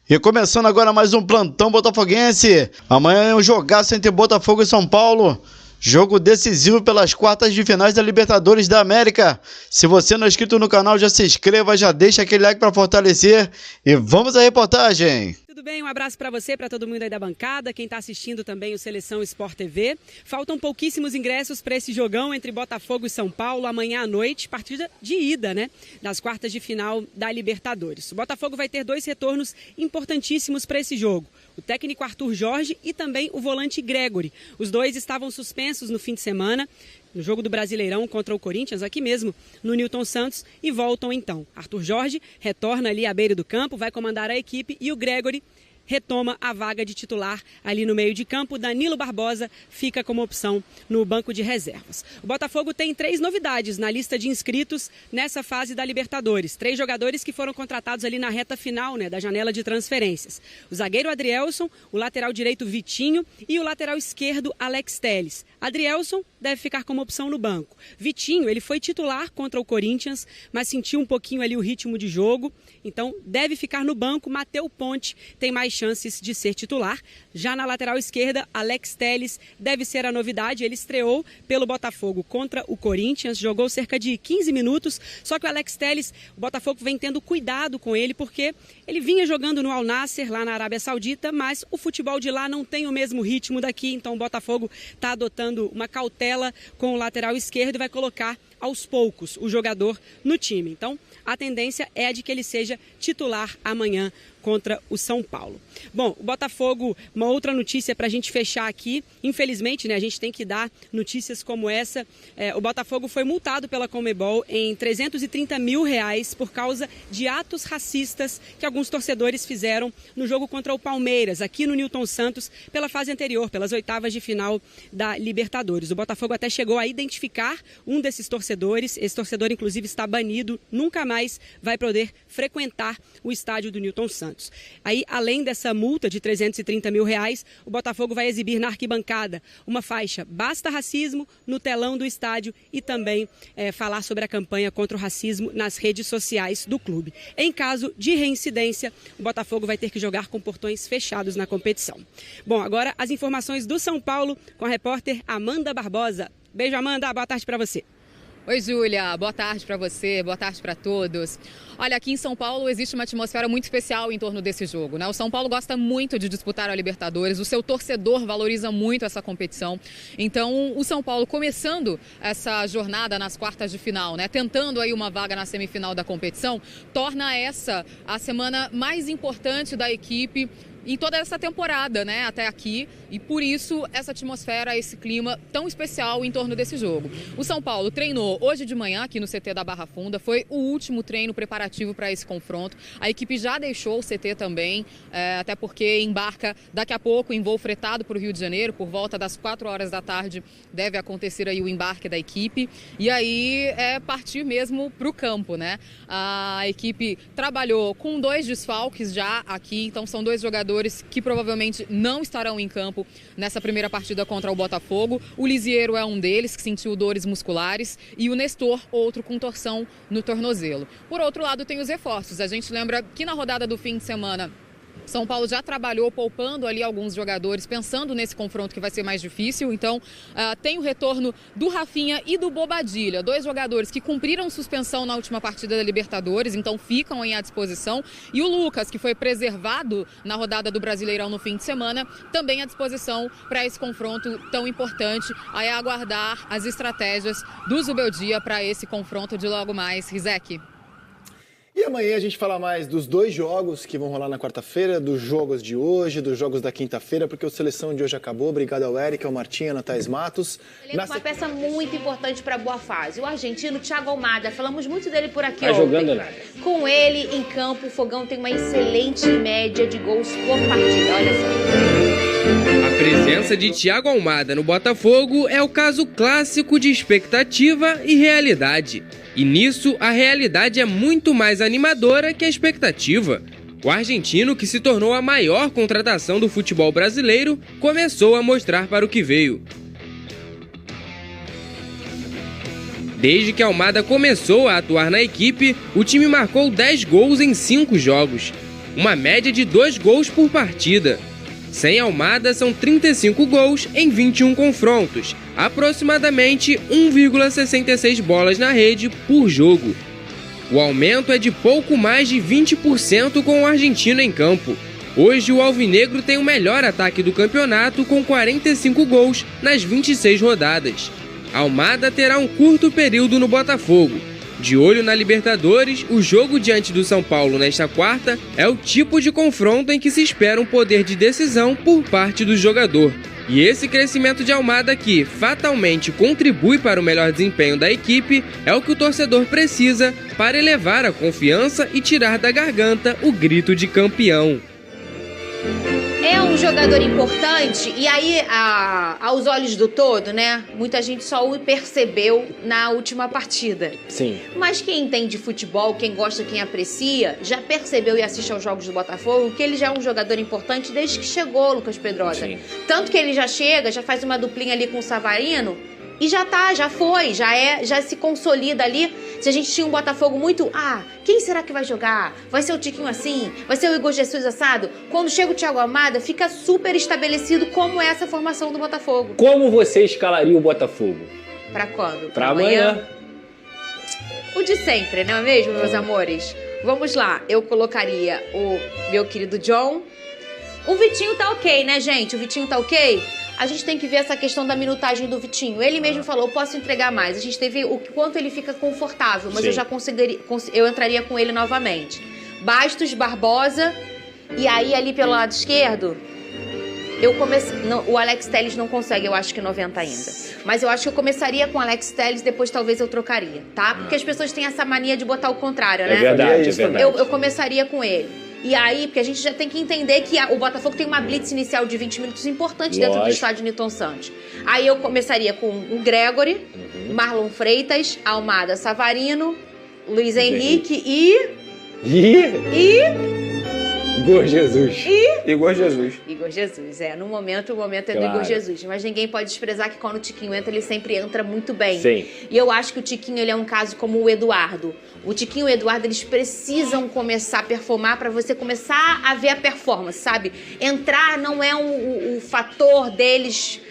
E começando agora mais um plantão botafoguense. Amanhã é um jogaço entre Botafogo e São Paulo. Jogo decisivo pelas quartas de finais da Libertadores da América. Se você não é inscrito no canal, já se inscreva, já deixa aquele like para fortalecer. E vamos à reportagem. Tudo bem? Um abraço para você, para todo mundo aí da bancada, quem está assistindo também o Seleção Sport TV. Faltam pouquíssimos ingressos para esse jogão entre Botafogo e São Paulo amanhã à noite, partida de ida, né? Das quartas de final da Libertadores. O Botafogo vai ter dois retornos importantíssimos para esse jogo. O técnico Arthur Jorge e também o volante Gregori. Os dois estavam suspensos no fim de semana, no jogo do Brasileirão contra o Corinthians, aqui mesmo no Newton Santos, e voltam então. Arthur Jorge retorna ali à beira do campo, vai comandar a equipe, e o Gregori retoma a vaga de titular ali no meio de campo. Danilo Barbosa fica como opção no banco de reservas. O Botafogo tem 3 novidades na lista de inscritos nessa fase da Libertadores. 3 jogadores que foram contratados ali na reta final, né, da janela de transferências. O zagueiro Adrielson, o lateral direito Vitinho e o lateral esquerdo Alex Telles. Adrielson deve ficar como opção no banco. Vitinho, ele foi titular contra o Corinthians, mas sentiu um pouquinho ali o ritmo de jogo, então deve ficar no banco. Matheus Ponte tem mais chances de ser titular. Já na lateral esquerda, Alex Telles deve ser a novidade. Ele estreou pelo Botafogo contra o Corinthians, jogou cerca de 15 minutos, só que o Alex Telles, o Botafogo vem tendo cuidado com ele, porque ele vinha jogando no Al Nassr, lá na Arábia Saudita, mas o futebol de lá não tem o mesmo ritmo daqui, então o Botafogo está adotando uma cautela com o lateral esquerdo e vai colocar aos poucos o jogador no time. Então, a tendência é a de que ele seja titular amanhã contra o São Paulo. Bom, o Botafogo, uma outra notícia para a gente fechar aqui, infelizmente, né, a gente tem que dar notícias como essa. O Botafogo foi multado pela Conmebol em R$330 mil por causa de atos racistas que alguns torcedores fizeram no jogo contra o Palmeiras, aqui no Newton Santos, pela fase anterior, pelas oitavas de final da Libertadores. O Botafogo até chegou a identificar um desses torcedores. Esse torcedor, inclusive, está banido, nunca mais vai poder frequentar o estádio do Newton Santos. Aí, além dessa multa de R$330 mil, o Botafogo vai exibir na arquibancada uma faixa "Basta Racismo" no telão do estádio e também falar sobre a campanha contra o racismo nas redes sociais do clube. Em caso de reincidência, o Botafogo vai ter que jogar com portões fechados na competição. Bom, agora as informações do São Paulo com a repórter Amanda Barbosa. Beijo, Amanda, boa tarde para você. Oi, Júlia, boa tarde para você, boa tarde para todos. Olha, aqui em São Paulo existe uma atmosfera muito especial em torno desse jogo, né? O São Paulo gosta muito de disputar a Libertadores, o seu torcedor valoriza muito essa competição. Então, o São Paulo começando essa jornada nas quartas de final, né? Tentando aí uma vaga na semifinal da competição, torna essa a semana mais importante da equipe em toda essa temporada, né, até aqui, e por isso essa atmosfera, esse clima tão especial em torno desse jogo. O São Paulo treinou hoje de manhã aqui no CT da Barra Funda, foi o último treino preparativo para esse confronto. A equipe já deixou o CT também, até porque embarca daqui a pouco em voo fretado para o Rio de Janeiro, por volta das 4 horas da tarde deve acontecer aí o embarque da equipe, e aí é partir mesmo para o campo, né? A equipe trabalhou com 2 desfalques já aqui, então são 2 jogadores que provavelmente não estarão em campo nessa primeira partida contra o Botafogo. O Lisiero é um deles, que sentiu dores musculares, e o Nestor, outro com torção no tornozelo. Por outro lado, tem os reforços. A gente lembra que na rodada do fim de semana, São Paulo já trabalhou poupando ali alguns jogadores, pensando nesse confronto que vai ser mais difícil. Então, tem o retorno do Rafinha e do Bobadilla, 2 jogadores que cumpriram suspensão na última partida da Libertadores, então ficam aí à disposição. E o Lucas, que foi preservado na rodada do Brasileirão no fim de semana, também à disposição para esse confronto tão importante. Aí é aguardar as estratégias do Zubeldia para esse confronto de logo mais. Rizek. E amanhã a gente fala mais dos 2 jogos que vão rolar na quarta-feira, dos jogos de hoje, dos jogos da quinta-feira, porque o Seleção de hoje acabou. Obrigado ao Eric, ao Martinho, ao Natais Matos. Ele é uma peça muito importante para a boa fase. O argentino Thiago Almada, falamos muito dele por aqui ontem. Jogando nada. Com ele em campo, o Fogão tem uma excelente média de gols por partida. Olha só. A presença de Thiago Almada no Botafogo é o caso clássico de expectativa e realidade. E nisso, a realidade é muito mais animadora que a expectativa. O argentino, que se tornou a maior contratação do futebol brasileiro, começou a mostrar para o que veio. Desde que Almada começou a atuar na equipe, o time marcou 10 gols em 5 jogos. uma média de 2 gols por partida. Sem Almada, são 35 gols em 21 confrontos, aproximadamente 1,66 bolas na rede por jogo. O aumento é de pouco mais de 20% com o argentino em campo. Hoje, o alvinegro tem o melhor ataque do campeonato com 45 gols nas 26 rodadas. Almada terá um curto período no Botafogo. De olho na Libertadores, o jogo diante do São Paulo nesta quarta é o tipo de confronto em que se espera um poder de decisão por parte do jogador. E esse crescimento de Almada, que fatalmente contribui para o melhor desempenho da equipe, é o que o torcedor precisa para elevar a confiança e tirar da garganta o grito de campeão. É um jogador importante e aí, aos olhos do todo, né? Muita gente só o percebeu na última partida. Sim. Mas quem entende futebol, quem gosta, quem aprecia, já percebeu e assiste aos jogos do Botafogo que ele já é um jogador importante desde que chegou, Lucas Pedrosa. Sim. Tanto que ele já chega, já faz uma duplinha ali com o Savarino e já se consolida ali. Se a gente tinha um Botafogo muito... quem será que vai jogar? Vai ser o Tiquinho assim? Vai ser o Igor Jesus assado? Quando chega o Thiago Almada, fica super estabelecido como é essa formação do Botafogo. Como você escalaria o Botafogo? Pra quando? Pra amanhã. O de sempre, não é mesmo, meus amores? Vamos lá, eu colocaria o meu querido John. O Vitinho tá ok, né, gente? O Vitinho tá ok? A gente tem que ver essa questão da minutagem do Vitinho. Ele mesmo falou, posso entregar mais. A gente teve o quanto ele fica confortável, mas Sim. eu já eu entraria com ele novamente. Bastos, Barbosa, e aí ali pelo lado esquerdo, o Alex Telles não consegue, eu acho que 90 ainda. Mas eu acho que eu começaria com o Alex Telles, depois talvez eu trocaria, tá? Porque as pessoas têm essa mania de botar o contrário, né? É verdade, é verdade. Eu começaria com ele. E aí, porque a gente já tem que entender que o Botafogo tem uma blitz inicial de 20 minutos importante dentro do estádio Newton Santos. Aí eu começaria com o Gregory, Marlon Freitas, Almada, Savarino, Luiz Henrique Igor Jesus. Igor Jesus. Igor Jesus, no momento, o momento é do Claro. Igor Jesus. Mas ninguém pode desprezar que quando o Tiquinho entra, ele sempre entra muito bem. Sim. E eu acho que o Tiquinho, ele é um caso como o Eduardo. O Tiquinho e o Eduardo, eles precisam começar a performar para você começar a ver a performance, sabe? Entrar não é o fator deles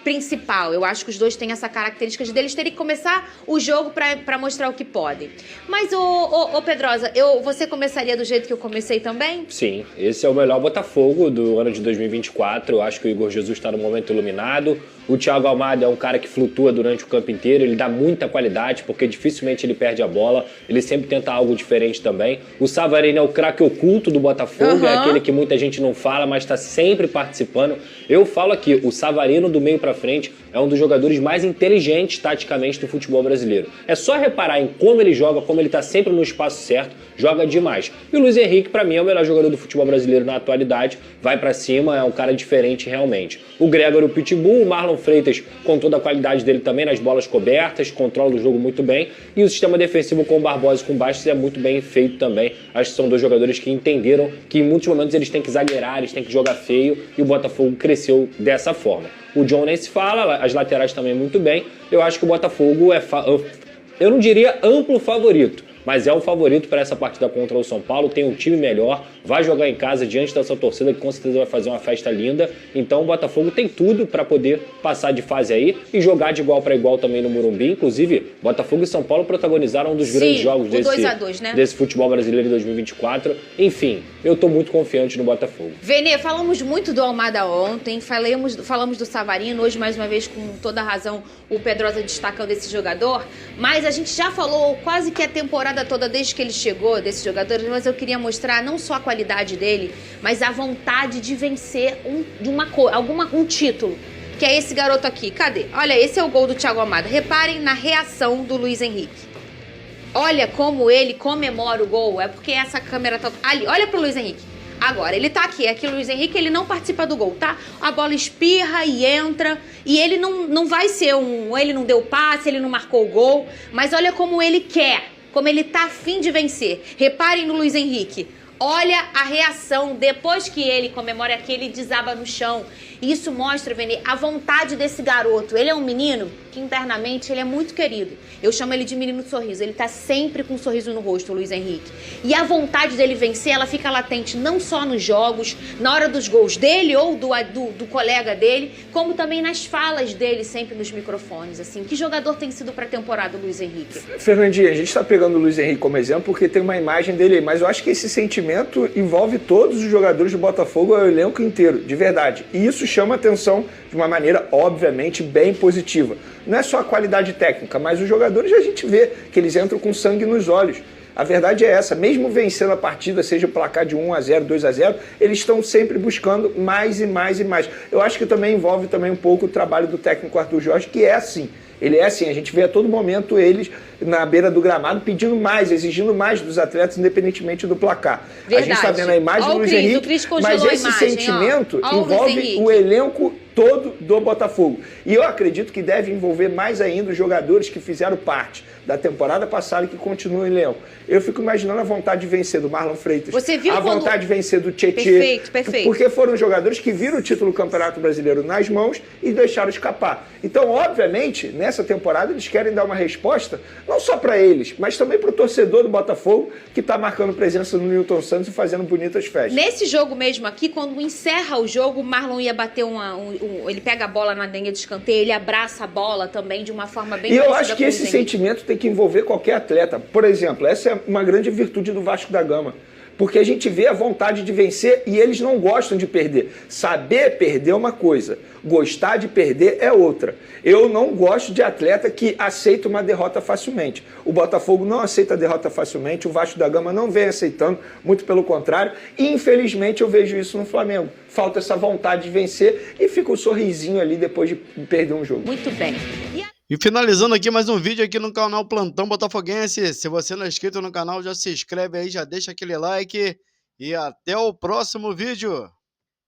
principal. Eu acho que os dois têm essa característica de eles terem que começar o jogo para mostrar o que podem. Mas, ô Pedrosa, você começaria do jeito que eu comecei também? Sim, esse é o melhor Botafogo do ano de 2024. Eu acho que o Igor Jesus está no momento iluminado. O Thiago Almada é um cara que flutua durante o campo inteiro. Ele dá muita qualidade, porque dificilmente ele perde a bola. Ele sempre tenta algo diferente também. O Savarino é o craque oculto do Botafogo. É aquele que muita gente não fala, mas está sempre participando. Eu falo aqui, o Savarino do meio pra frente é um dos jogadores mais inteligentes taticamente do futebol brasileiro. É só reparar em como ele joga, como ele tá sempre no espaço certo, joga demais. E o Luiz Henrique, pra mim, é o melhor jogador do futebol brasileiro na atualidade, vai pra cima, é um cara diferente realmente. O Gregory, o Pitbull, o Marlon Freitas com toda a qualidade dele também nas bolas cobertas, controla o jogo muito bem, e o sistema defensivo com o Barbosa e com o Bastos é muito bem feito também. Acho que são dois jogadores que entenderam que em muitos momentos eles têm que zagueirar, eles têm que jogar feio, e o Botafogo cresceu dessa forma. O John nem se fala, as laterais também muito bem. Eu acho que o Botafogo eu não diria amplo favorito, mas é o favorito para essa partida contra o São Paulo, tem um time melhor, vai jogar em casa diante dessa torcida que com certeza vai fazer uma festa linda, então o Botafogo tem tudo para poder passar de fase aí e jogar de igual para igual também no Morumbi. Inclusive, Botafogo e São Paulo protagonizaram um dos grandes jogos desse futebol brasileiro de 2024. Enfim, eu tô muito confiante no Botafogo. Vene, falamos muito do Almada ontem, falamos do Savarino, hoje mais uma vez com toda a razão o Pedrosa destacando esse jogador, mas a gente já falou quase que a temporada toda desde que ele chegou desse jogador, mas eu queria mostrar não só a qualidade dele, mas a vontade de vencer um título, que é esse garoto aqui. Cadê? Olha, esse é o gol do Thiago Almada. Reparem na reação do Luiz Henrique. Olha como ele comemora o gol, é porque essa câmera tá ali. Olha pro Luiz Henrique. Agora, ele tá aqui, o Luiz Henrique, ele não participa do gol, tá? A bola espirra e entra, e ele não vai ser ele não deu passe, ele não marcou o gol, mas olha como ele quer, como ele tá afim de vencer. Reparem no Luiz Henrique. Olha a reação depois que ele comemora, que ele desaba no chão. Isso mostra, Vene, a vontade desse garoto. Ele é um menino que internamente ele é muito querido. Eu chamo ele de menino sorriso. Ele tá sempre com um sorriso no rosto, o Luiz Henrique. E a vontade dele vencer, ela fica latente não só nos jogos, na hora dos gols dele ou do colega dele, como também nas falas dele, sempre nos microfones. Assim, que jogador tem sido pra temporada o Luiz Henrique? Fernandinha, a gente está pegando o Luiz Henrique como exemplo porque tem uma imagem dele aí, mas eu acho que esse sentimento envolve todos os jogadores do Botafogo, o elenco inteiro, de verdade. E isso chama atenção de uma maneira, obviamente, bem positiva. Não é só a qualidade técnica, mas os jogadores a gente vê que eles entram com sangue nos olhos. A verdade é essa, mesmo vencendo a partida, seja o placar de 1-0, 2-0, eles estão sempre buscando mais e mais e mais. Eu acho que também envolve também um pouco o trabalho do técnico Arthur Jorge, que é assim. Ele é assim, a gente vê a todo momento eles na beira do gramado pedindo mais, exigindo mais dos atletas, independentemente do placar. Verdade. A gente está vendo a imagem do Luiz Henrique, mas esse sentimento envolve o elenco todo do Botafogo. E eu acredito que deve envolver mais ainda os jogadores que fizeram parte da temporada passada e que continuam em elenco. Eu fico imaginando a vontade de vencer do Marlon Freitas, Você viu a vontade de vencer do Tietê, perfeito. porque foram jogadores que viram o título do Campeonato Brasileiro nas mãos e deixaram escapar. Então, obviamente, nessa temporada eles querem dar uma resposta, não só para eles, mas também para o torcedor do Botafogo, que está marcando presença no Newton Santos e fazendo bonitas festas. Nesse jogo mesmo aqui, quando encerra o jogo, o Marlon ia bater ele pega a bola na linha de escanteio, ele abraça a bola também de uma forma bem parecida. E eu acho que esse sentimento tem que envolver qualquer atleta. Por exemplo, essa é uma grande virtude do Vasco da Gama. Porque a gente vê a vontade de vencer e eles não gostam de perder. Saber perder é uma coisa, gostar de perder é outra. Eu não gosto de atleta que aceita uma derrota facilmente. O Botafogo não aceita a derrota facilmente, o Vasco da Gama não vem aceitando, muito pelo contrário. E infelizmente eu vejo isso no Flamengo. Falta essa vontade de vencer e fica o sorrisinho ali depois de perder um jogo. Muito bem. E finalizando aqui mais um vídeo aqui no canal Plantão Botafoguense. Se você não é inscrito no canal, já se inscreve aí, já deixa aquele like e até o próximo vídeo.